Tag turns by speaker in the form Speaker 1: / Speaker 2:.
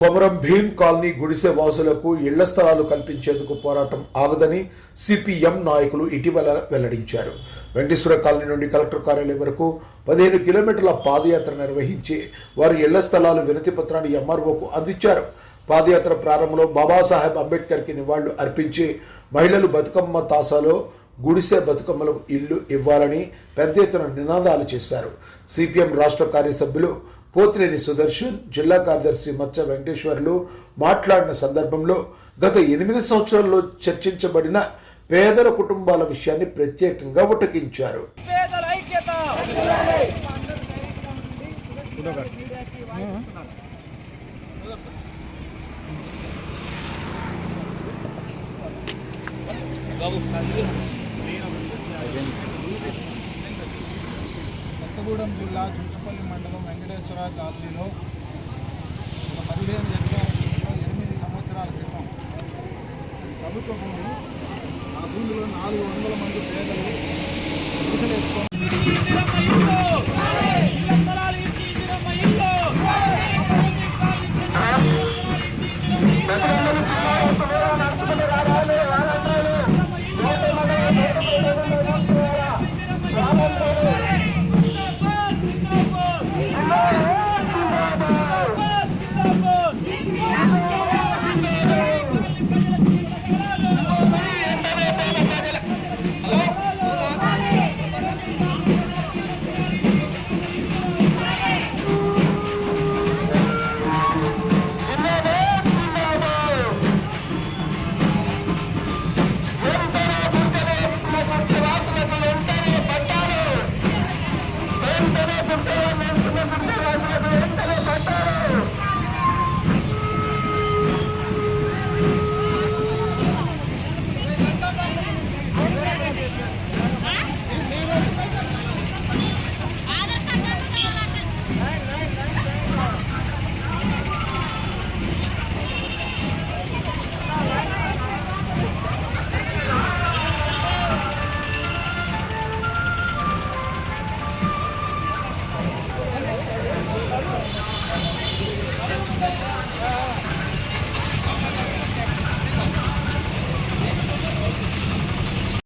Speaker 1: Komaram Bheem colony గుడిసె వాసులకు ఇళ్ల స్థలాలు కల్పించేందుకు పోరాటం ఆగదని సిపిఎం నాయకులు ఇటీవల వెల్లడించారు. వెంకటేశ్వర కాలనీ నుండి కలెక్టర్ కార్యాలయం వరకు 15 కిలోమీటర్ల పాదయాత్ర నిర్వహించి వారి ఇళ్ల స్థలాలు వినతి పత్రాన్ని ఎంఆర్ఓకు అందించారు. పాదయాత్ర ప్రారంభంలో బాబాసాహెబ్ అంబేద్కర్కి నివాళులు అర్పించి మహిళలు బతుకమ్మ తాసాలో గుడిసె బతుకమ్మలకు ఇల్లు ఇవ్వాలని పెద్ద ఎత్తున నినాదాలు చేశారు. సిపిఎం రాష్ట్ర కార్యసభ్యులు పోతినేని సుదర్శన్, జిల్లా కార్యదర్శి మచ్చ వెంకటేశ్వర్లు మాట్లాడిన సందర్భంలో గత 8 సంవత్సరాల్లో చర్చించబడిన పేదల కుటుంబాల విషయాన్ని ప్రత్యేకంగా ఉటకించారు.
Speaker 2: కొత్తగూడెం జిల్లా చుంచుపల్లి మండలం వెంకటేశ్వర కాలనీలో 15 ఎకరాల 8 సంవత్సరాల క్రితం ప్రభుత్వ భూమి, ఆ భూమిలో 400 మంది పేదలు